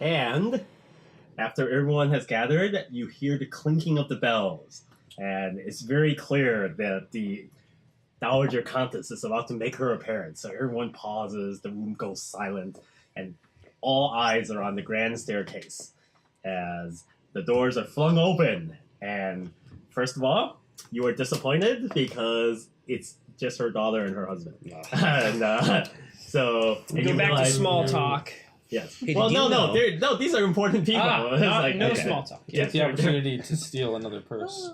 And after everyone has gathered, you hear the clinking of the bells. And it's very clear that the Dowager Countess is about to make her appearance. So everyone pauses, the room goes silent, and all eyes are on the grand staircase as the doors are flung open. And first of all, you are disappointed because it's just her daughter and her husband. And so we go back to small talk. Yes. Hey, well, no, these are important people. No small talk. Get the opportunity to steal another purse.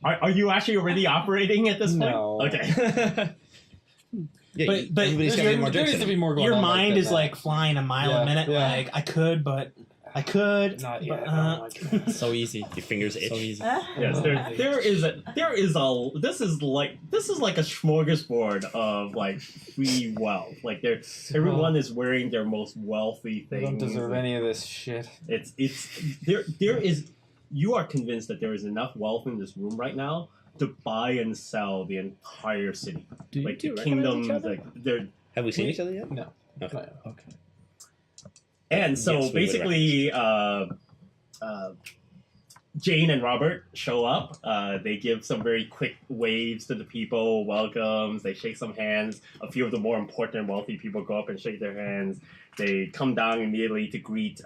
Are you actually already operating at this point? No. Okay. Yeah, but everybody's got to get more there drinks needs to in. be more going your on mind like is that. like flying a mile a minute. Yeah. Like I could, but I could. Not but, yet. So easy. Your fingers itch. So easy. Yes, there is a this is like a smorgasbord of like free wealth. Like everyone is wearing their most wealthy I things. don't deserve any of this shit. It's there is you are convinced that there is enough wealth in this room right now to buy and sell the entire city. Do like you the recognize kingdoms, each other? like they're Have we seen each other yet? No. Okay. Okay. and so Yes, we would basically Jane and Robert show up. They give some very quick waves to the people, welcomes, they shake some hands. A few of the more important wealthy people go up and shake their hands. They come down immediately to greet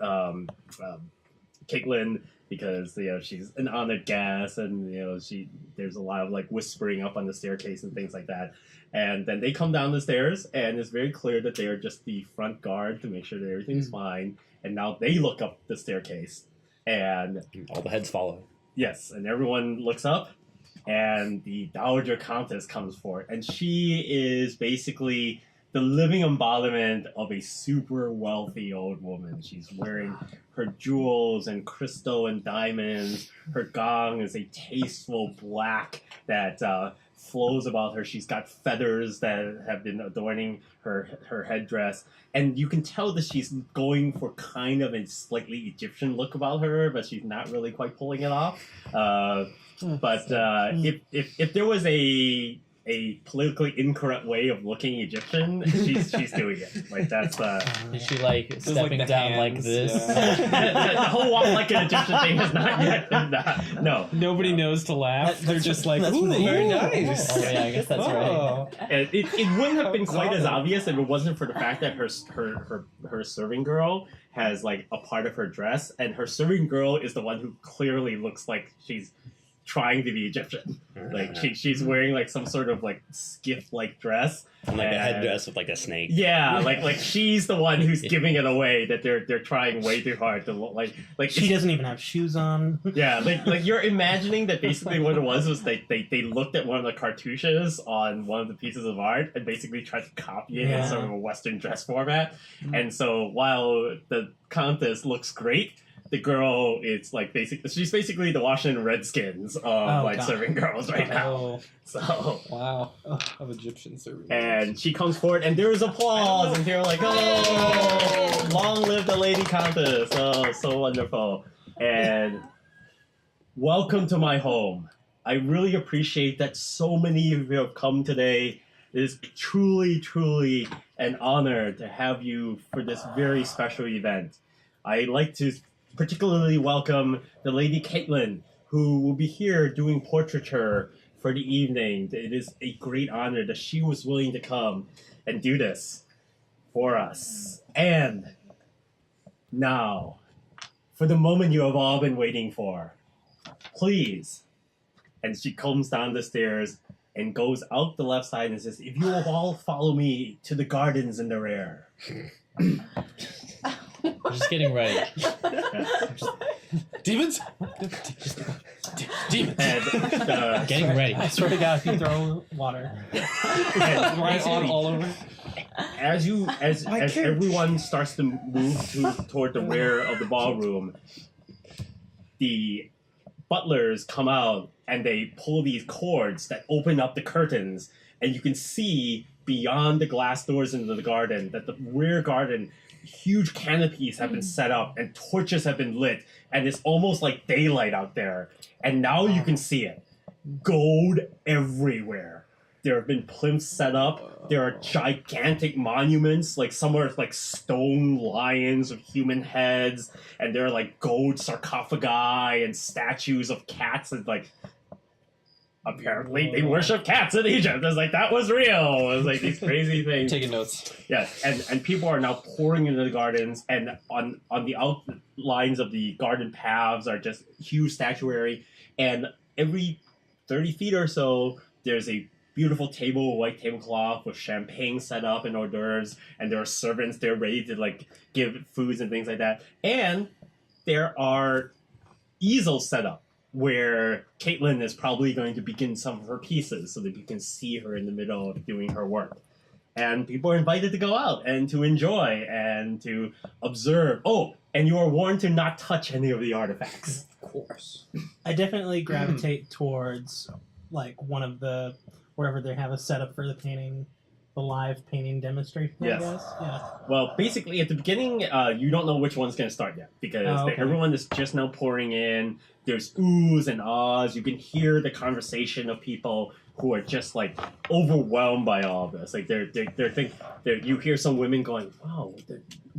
Caitlin because she's an honored guest, and there's a lot of like whispering up on the staircase and things like that. And then they come down the stairs, and it's very clear that they are just the front guard to make sure that everything's fine. And now they look up the staircase, and All the heads follow. yes, and everyone looks up, and the Dowager Countess comes forth, and she is basically the living embodiment of a super wealthy old woman. She's wearing her jewels and crystal and diamonds. Her gong is a tasteful black that flows about her. She's got feathers that have been adorning her headdress. And you can tell that she's going for kind of a slightly Egyptian look about her, but she's not really quite pulling it off. If there was a politically incorrect way of looking Egyptian, she's doing it. Like that's Is she like stepping the down like hands, this? the whole walk like an Egyptian thing has not yet been done. No. Nobody knows to laugh. They're just like, that's ooh, what they very do. nice. Oh yeah, I guess that's right. Oh. And it wouldn't have been quite as Exotic. obvious if it wasn't for the fact that her serving girl has like a part of her dress, and her serving girl is the one who clearly looks like she's trying to be Egyptian. Like she's wearing like some sort of like skiff-like dress. And like a And- headdress with like a snake. Yeah, like she's the one who's giving it away that they're trying way too hard to look like She doesn't even have shoes on. yeah, like you're imagining that basically what it was they looked at one of the cartouches on one of the pieces of art and basically tried to copy it in Yeah. sort of a Western dress format. And so while the Countess looks great, the girl it's like she's basically the Washington Redskins of God. serving girls right now. Oh, So wow. Of Egyptian serving. and she comes forward and there is applause and they're like, oh, long live the Lady Countess. Oh, so wonderful. And welcome to my home. I really appreciate that so many of you have come today. It is truly, truly an honor to have you for this very special event. I'd like to particularly welcome the Lady Caitlin, who will be here doing portraiture for the evening. It is a great honor that she was willing to come and do this for us. And now, for the moment you have all been waiting for, please. And she comes down the stairs and goes out the left side and says, if you will all follow me to the gardens in the rear. I'm just getting ready. Demons? Demons. And Getting ready. I swear to God, if you throw water. Right on all over. as everyone starts to move toward the rear of the ballroom, the butlers come out and they pull these cords that open up the curtains, and you can see beyond the glass doors into the garden that the rear garden, huge canopies have been set up and torches have been lit, and it's almost like daylight out there. And now you can see it. Gold everywhere. There have been plinths set up. There are gigantic monuments, like some are like stone lions with human heads, and there are like gold sarcophagi and statues of cats, and like apparently they worship cats in Egypt. It's like that was real. It was like these crazy things. Taking notes. Yeah, and people are now pouring into the gardens, and on the outlines of the garden paths are just huge statuary, and every 30 feet or so, there's a beautiful table, white tablecloth with champagne set up and hors d'oeuvres, and there are servants there ready to like give foods and things like that. And there are easels set up where Caitlin is probably going to begin some of her pieces so that you can see her in the middle of doing her work. And people are invited to go out and to enjoy and to observe. Oh, and you are warned to not touch any of the artifacts. Of course. I definitely gravitate towards like one of the wherever they have a setup for the painting, the live painting demonstration. Yes. I guess. Yeah. Well, basically, at the beginning, you don't know which one's going to start yet because everyone is just now pouring in. There's oohs and ahs. You can hear the conversation of people who are just like overwhelmed by all of this. Like you hear some women going, "Wow,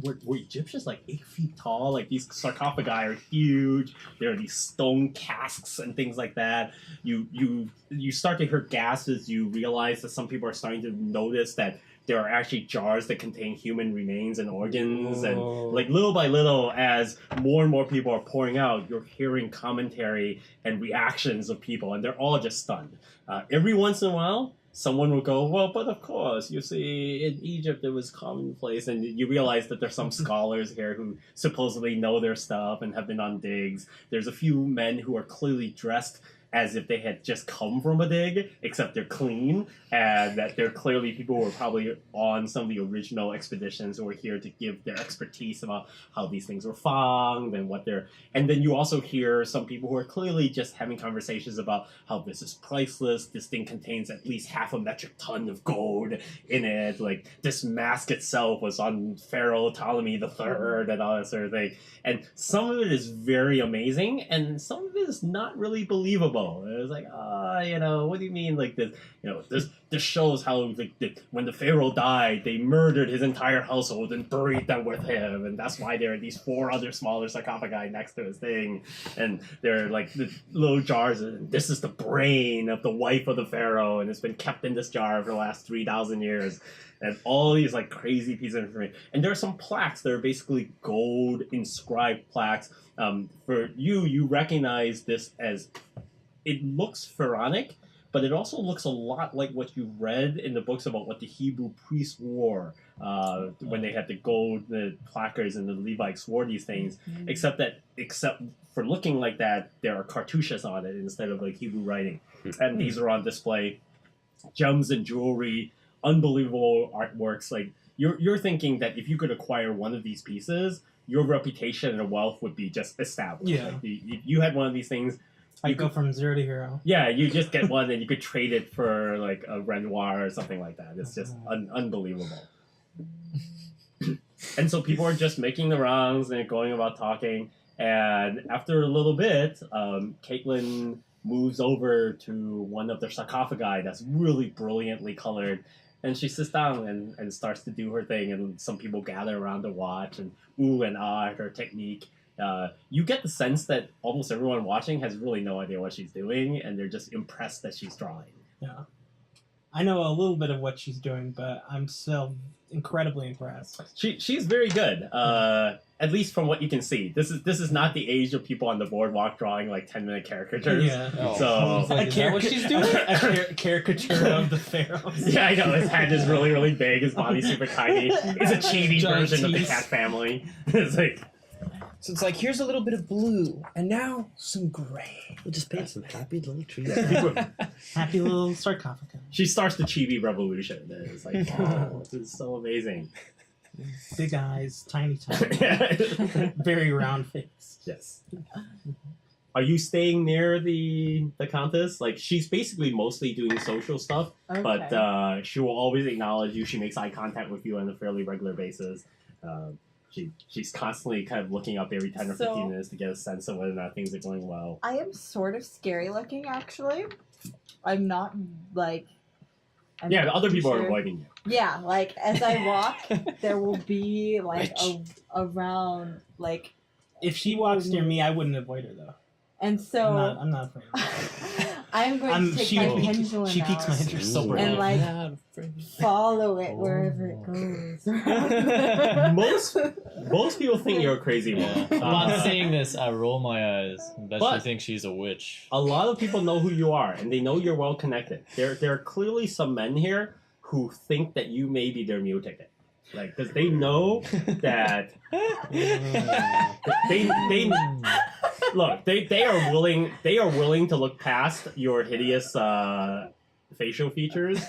were Egyptians like 8 feet tall? Like these sarcophagi are huge. There are these stone casks and things like that." You start to hear gasps. You realize that some people are starting to notice that there are actually jars that contain human remains and organs. And like little by little, as more and more people are pouring out, you're hearing commentary and reactions of people, and they're all just stunned. Every once in a while, someone will go, "Well, but of course, you see, in Egypt it was commonplace," and you realize that there's some scholars here who supposedly know their stuff and have been on digs. There's a few men who are clearly dressed as if they had just come from a dig, except they're clean, and that they're clearly people who were probably on some of the original expeditions who were here to give their expertise about how these things were found and what they're... And then you also hear some people who are clearly just having conversations about how this is priceless, this thing contains at least 0.5 metric ton of gold in it, like this mask itself was on Pharaoh Ptolemy III and all that sort of thing. And some of it is very amazing, and some of it is not really believable. It was like, what do you mean like this? This shows how like when the pharaoh died, they murdered his entire household and buried them with him, and that's why there are these 4 other smaller sarcophagi next to his thing, and they're like the little jars. And this is the brain of the wife of the pharaoh, and it's been kept in this jar for the last 3,000 years. And all these like crazy pieces of information. And there are some plaques that are basically gold inscribed plaques. For you recognize this as, it looks pharaonic, but it also looks a lot like what you read in the books about what the Hebrew priests wore when they had the gold, the placards, and the Levites wore these things. Except for looking like that, there are cartouches on it instead of like Hebrew writing. And these are on display. Gems and jewelry, unbelievable artworks. Like you're thinking that if you could acquire one of these pieces, your reputation and wealth would be just established. Yeah. Like if you had one of these things, I go from 0 to hero. yeah, you just get one and you could trade it for like a Renoir or something like that. It's just unbelievable. And so people are just making the rounds and going about talking. And after a little bit, Caitlin moves over to one of the sarcophagi that's really brilliantly colored. And she sits down and starts to do her thing. And some people gather around to watch and ooh and ah at her technique. You get the sense that almost everyone watching has really no idea what she's doing, and they're just impressed that she's drawing. Yeah. I know a little bit of what she's doing, but I'm still incredibly impressed. She's very good, at least from what you can see. This is not the age of people on the boardwalk drawing like 10-minute caricatures. Yeah. So Like, is that what she's doing? A caricature of the pharaohs. yeah, I know his head is really really big, his body's super tiny. It's a chibi Giant version of the teeth. cat family. It's like So it's like, here's a little bit of blue, and now some gray. We'll just paint some happy little trees. Happy little sarcophagus. she starts the chibi revolution. It's like, oh, this is so amazing. Big eyes, tiny very round face. Yes. Are you staying near the Countess? Like, she's basically mostly doing social stuff, Okay. but she will always acknowledge you. She makes eye contact with you on a fairly regular basis. She's constantly kind of looking up every 10 or 15 minutes to get a sense of whether or not things are going well. I am sort of scary looking, actually. I'm not, like, I'm Yeah, the other people are sure. avoiding you. Yeah, like as I walk, there will be like around like, If she walks near me, I wouldn't avoid her though. and so I'm not afraid of her. I'm going to take she my piques- pendulum she piques my out interest. So brave. and like Not afraid. follow it wherever it goes. Most people think you're a crazy woman. Upon seeing this, I roll my eyes. Bet But- she thinks she's a witch. A lot of people know who you are, and they know you're well connected. There are clearly some men here who think that you may be their meal ticket, like because they know that they look. They are willing to look past your hideous facial features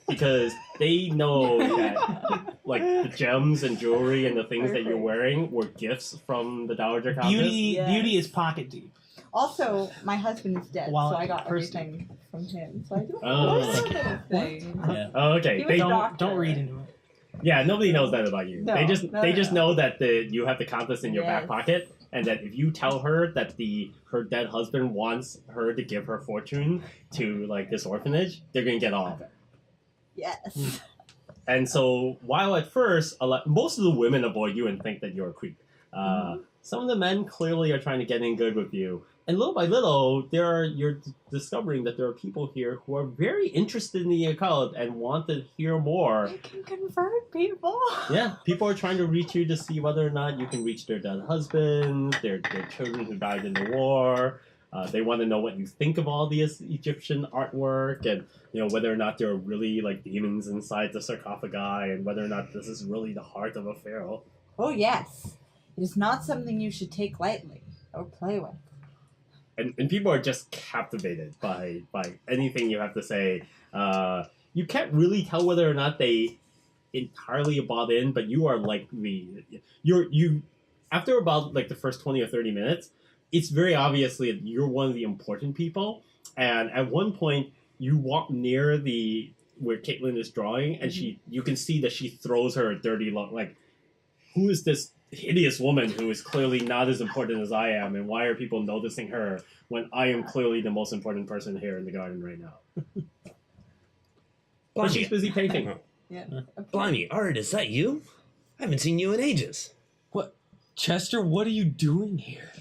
because they know that like the gems and jewelry and the things that you're wearing were gifts from the Dowager Countess. Yes. Beauty is pocket deep. Also, my husband is dead, Well, so I got first- everything from him. So I do Oh. have a little bit of things. Yeah. Oh, okay. He was They a don't. doctor. Don't read into it. Yeah, nobody knows that about you. No, they just no. know that you have the Countess in your back Yes. pocket, and that if you tell her that her dead husband wants her to give her fortune to like this orphanage, they're gonna get all of it. Yes. And so, while at first most of the women avoid you and think that you're a creep, some of the men clearly are trying to get in good with you. And little by little, you're discovering that there are people here who are very interested in the occult and want to hear more. I can convert people. Yeah, people are trying to reach you to see whether or not you can reach their dead husbands, their children who died in the war. They want to know what you think of all this Egyptian artwork, and whether or not there are really like demons inside the sarcophagi, and whether or not this is really the heart of a pharaoh. Oh yes, it is not something you should take lightly or play with. And people are just captivated by anything you have to say. You can't really tell whether or not they entirely bought in, but you are like you after about like the first 20 or 30 minutes, it's very obviously that you're one of the important people. And at one point, you walk near where Caitlin is drawing, and you can see that she throws her a dirty look. Like, who is this hideous woman who is clearly not as important as I am, and why are people noticing her when I am clearly the most important person here in the garden right now? But she's busy painting. Yeah. Blimey, Art, is that you? I haven't seen you in ages. Chester, what are you doing here?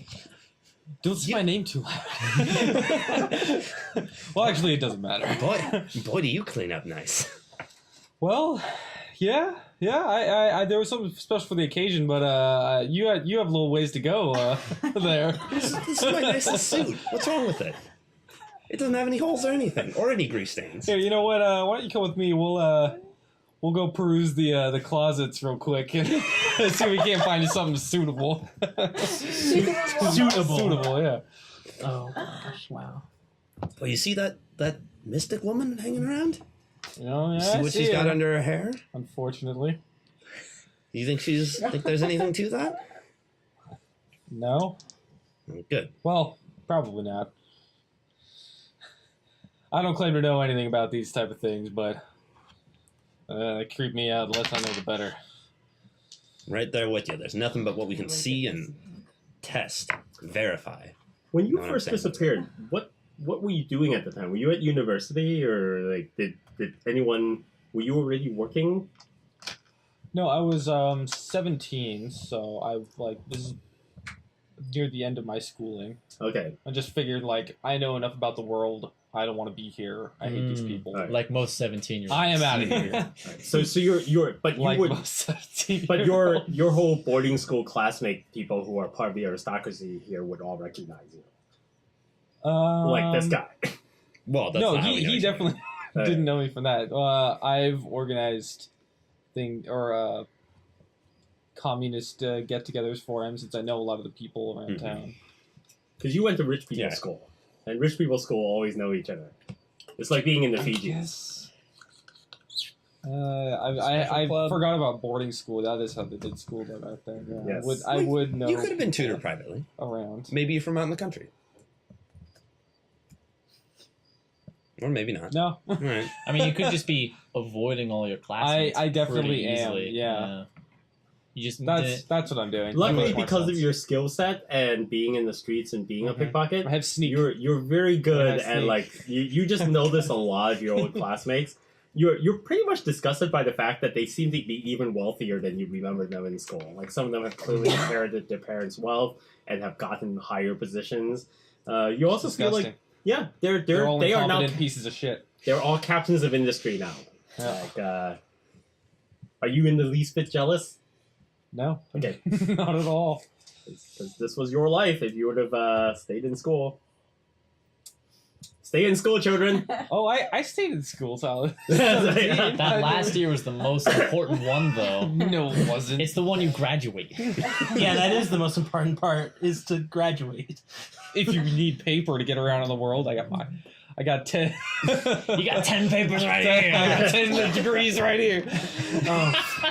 Don't say my name too loud. Well, actually, it doesn't matter. Boy, do you clean up nice. Well, yeah. I there was something special for the occasion, but you have a little ways to go there. This is my nicest suit. What's wrong with it? It doesn't have any holes or anything, or any grease stains. Here, you know what? Why don't you come with me? We'll go peruse the closets real quick and see if we can't find you something suitable. Suitable, yeah. Oh gosh, wow. Oh, you see that mystic woman hanging around? Yeah, You see what she's got under her hair? Unfortunately, Do you think think there's anything to that? no. Oh, good. Well, probably not. I don't claim to know anything about these type of things, but they creep me out. The less I know, the better. Right there with you. There's nothing but what we can see and test, verify. When you Know what I'm first saying? disappeared, what were you doing at the time? Were you at university, or like did anyone? Were you already working? No, I was 17, so this is near the end of my schooling. Okay, I just figured I know enough about the world. I don't want to be here. I hate these people. Alright. Like most 17-year-olds. I am out of here. so you're but you Like would. most 17. But your whole boarding school classmate people who are part of the aristocracy here would all recognize you, like this guy. Well, that's No, not how we know he each other. definitely didn't know me from that. I've organized communist get-togethers for him since I know a lot of the people around Mhm. town. Because you went to rich people Yeah. school, and rich people school always know each other. It's like being in the I Fiji. guess. I forgot about boarding school. That is how they did school out there. Yeah. Yes. I would know. You could have been tutored privately. around. Maybe you're from out in the country. Or maybe not. No, All right. I mean, you could just be avoiding all your classes. I definitely pretty am, easily. yeah. You just that's what I'm doing. Luckily, Makes more because of sense. your skill set and being in the streets and being a Mhm. pickpocket, I have sneak. you're very good I have and sneak. like you just notice a lot of your old classmates you're pretty much disgusted by the fact that they seem to be even wealthier than you remember them in school. Like some of them have clearly inherited their parents' wealth and have gotten higher positions. You also feel like They're all they are now incompetent pieces of shit. they're all captains of industry now. Yeah. Like, are you in the least bit jealous? No, Okay, not at all. because this was your life if you would have stayed in school. Stay in school, children. Oh, I stayed in school, Tyler. Yeah. That last year was the most important one, though. No, it wasn't. It's the one you graduate. Yeah, that is the most important part, is to graduate. If you need paper to get around in the world, I got 10. You got 10 papers right I here. got 10 degrees right here.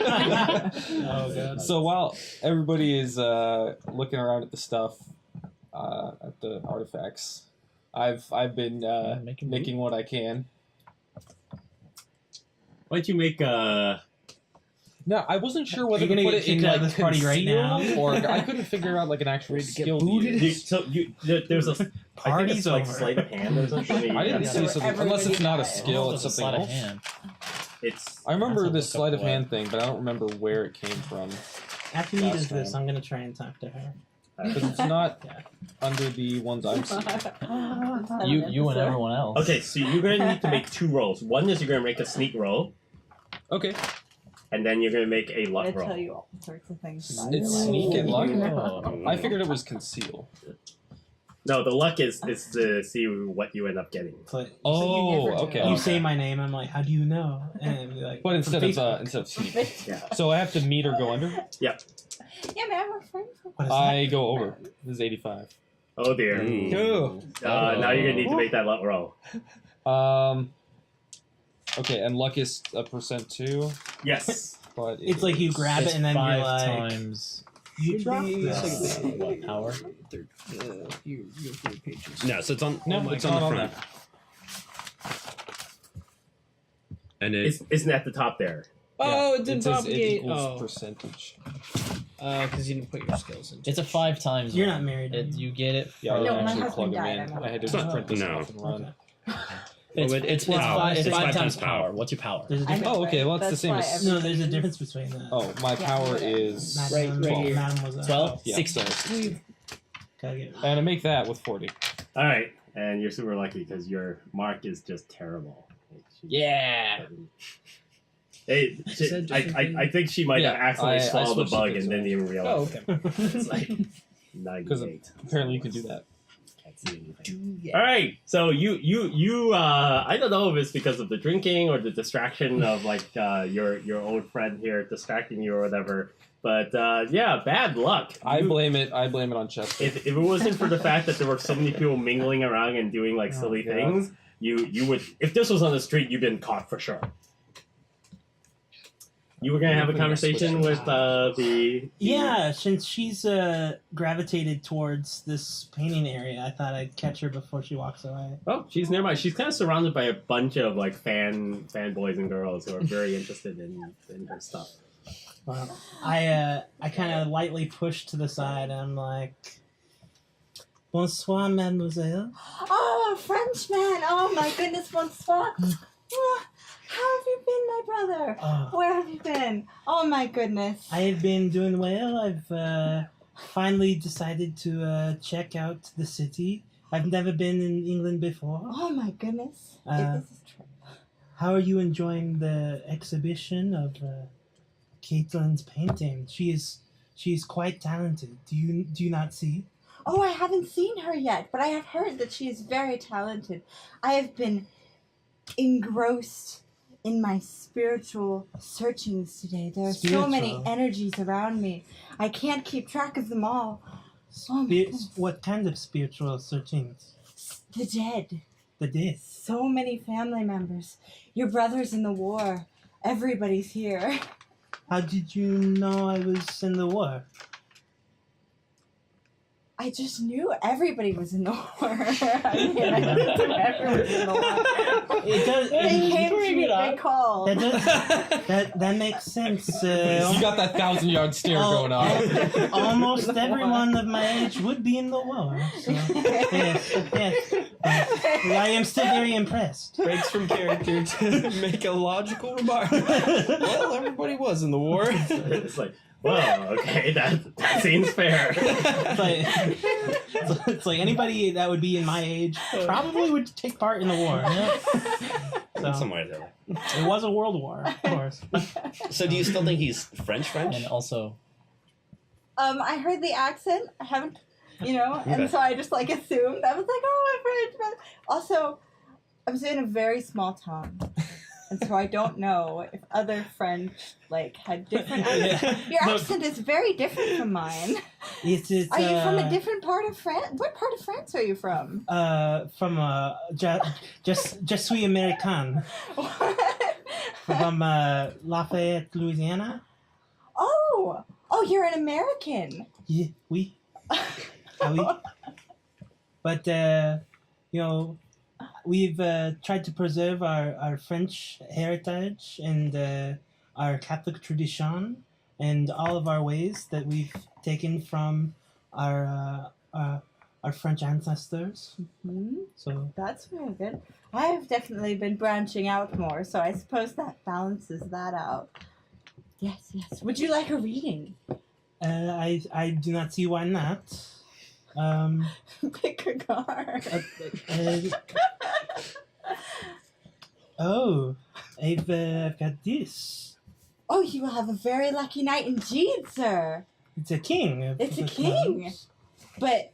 Oh god. So while everybody is looking around at the stuff, at the artifacts, I've been making what I can. Why don't you make No, I wasn't sure whether You're to gonna put get it in kicked out like of this party right now? or I couldn't figure out like an actual skill. to booted? use. there's a I think Party's it's like over. sleight of hand or something. I didn't Yeah. see something unless it's not a skill, Oh, it's it's a something sleight of else. hand. It's I remember That's a this look up sleight of away. hand thing, but I don't remember where it came from. After he Last does this, time. I'm gonna try and talk to her. Because it's not under the ones I'm seeing. You and everyone else. okay. So you're gonna need to make 2 rolls. One is you're gonna make a sneak roll, Okay. and then you're gonna make a I luck tell roll. you all sorts of things. about It's your sneak life. and luck? Oh. I figured it was conceal. No, the luck is to see what you end up getting. But Oh, never do. okay. you say my name, I'm like, how do you know? And be like, But instead of Facebook. sneak. Yeah. So I have to meet or go under? Yeah, man, we're friends. What is I go over. This is 85. Oh dear. Ooh. Now you're gonna need to make that luck roll. Okay, and luck is a percent too, Yes. but It's like you grab It's it and then 5 you're like, times you drop this. this. What power? No, so it's on. No, it's not on the on front. And Isn't at the top there? Oh, it it didn't says it propagate. equals Oh, percentage. because you didn't put your skills into. It's a 5 times. You're one. not married. You get it. Yeah, I No, didn't my actually husband plug them died, in. I'm I had to It's just not- print this no. off and run. It's, Well, it's five, power. it's It's 5 5 times times power. power. What's your power? There's a I difference. know, Oh, okay, well, it's the that's same why as- every- No, there's a difference between that. Oh, my Yeah. power is Madam, right here. Mademoiselle. 12? Yeah. 16. Gotta get- and I make that with 40. All right, and you're super lucky because your mark is just terrible. Yeah. Hey, said I think she might have Yeah, accidentally I swallowed the switched bug it and this didn't way. even realize. Oh, okay. It's like 98. Apparently, you can do that. Can't see anything. All right, so you I don't know if it's because of the drinking or the distraction of like your old friend here distracting you or whatever, but yeah, bad luck. I blame it on Chester. If it wasn't for the fact that there were so many people mingling around and doing like silly God. things, you would, if this was on the street, you've been caught for sure. You were gonna have a conversation with the Yeah, since she's gravitated towards this painting area, I thought I'd catch her before she walks away. Oh, she's nearby. She's kind of surrounded by a bunch of like fanboys and girls who are very interested in her stuff. Well, I kind of lightly push to the side, and I'm like, "Bonsoir, mademoiselle." Oh, Frenchman! Oh my goodness, bonsoir! Oh, how have you been, my brother? Oh, Where have you been? Oh my goodness! I have been doing well. I've finally decided to check out the city. I've never been in England before. Oh my goodness! Uh, This is true. How are you enjoying the exhibition of Caitlin's painting? She is quite talented. Do you not see? Oh, I haven't seen her yet, but I have heard that she is very talented. I have been engrossed in my spiritual searchings today. There are so many Spiritual? energies around me. I can't keep track of them all. Oh my Spir- goodness. what kind of spiritual searchings? The dead. The dead. So many family members. Your brother's in the war. Everybody's here. How did you know I was in the war? I just knew everybody was in the war. I mean, I just knew everyone was in the war. It does. They came to bring me, it up. they called. That does. That makes sense. You got that 1,000-yard stare going on. Almost everyone of my age would be in the war. So, yes, yes. I am still very impressed. Breaks from character to make a logical remark. Well, everybody was in the war. It's like, well, okay, that seems fair. It's like anybody that would be in my age probably would take part in the war. So, Somewhere there. it was a world war, of course. So do you still think he's French? And also, I heard the accent. I haven't, Okay. and so I just like assumed. I was like, oh, I'm French. But also, I was in a very small town, and so I don't know if other French like had different accents. Your No. accent is very different from mine. It's Are you from a different part of France? What part of France are you from? Je suis American from Lafayette, Louisiana. Oh, you're an American. Yeah, oui. Ah, oui. But we've tried to preserve our French heritage and our Catholic tradition and all of our ways that we've taken from our French ancestors. Hmm, So that's very good. I have definitely been branching out more, so I suppose that balances that out. Yes. Would you like a reading? I do not see why not. Pick a card. I've got this. Oh, you will have a very lucky night indeed, sir. It's a king. It's a king. But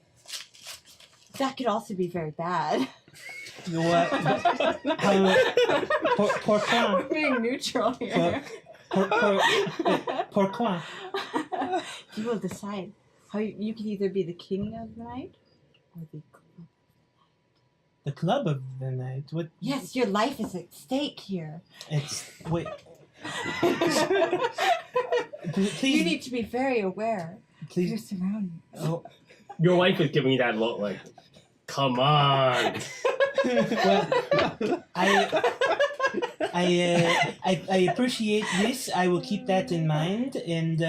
that could also be very bad. What? Pourquoi? We're being neutral here. Pourquoi? You will decide how you can either be the king of the night or the club. The club of the night. What? Yes, your life is at stake here. It's wait. Please, You need to be very aware of your please. surroundings. Oh, Your wife is giving you that look like, come on. well, I appreciate this. I will keep that in mind, and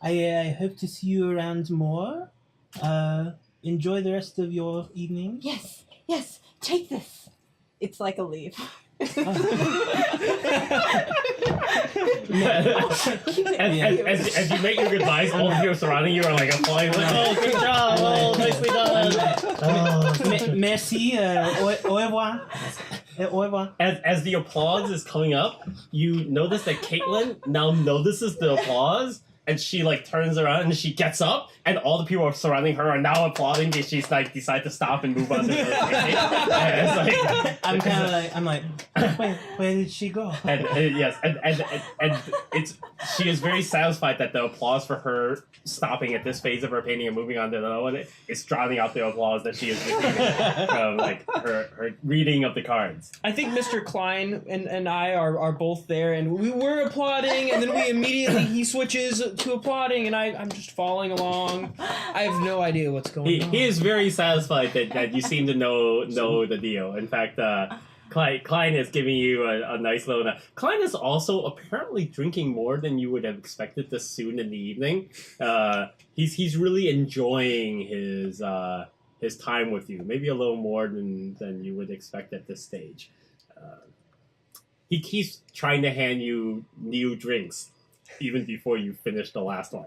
I hope to see you around more. Enjoy the rest of your evening. Yes, take this. It's like a leaf. as, Keep it. as you make your goodbyes, all of you surrounding you are like applauding, like, oh, good job, oh, nicely done. Oh. Merci. Au revoir. Au revoir. As the applause is coming up, you notice that Caitlin now notices the applause, and she like turns around and she gets up, and all the people surrounding her are now applauding. And she's like decide to stop and move on to her ticket. And it's like I'm like, wait, where did she go? and yes, and it's she is very satisfied that the applause for her stopping at this phase of her painting and moving on to another one is drowning out the applause that she is receiving from like her reading of the cards. I think Mr. Klein and I are both there, and we were applauding, and then he switches to applauding, and I'm just following along. I have no idea what's going on. He is very satisfied that you seem to know the deal. In fact, Klein is giving you a nice little. Klein is also apparently drinking more than you would have expected this soon in the evening. He's really enjoying his time with you, maybe a little more than you would expect at this stage. He keeps trying to hand you new drinks even before you finish the last one.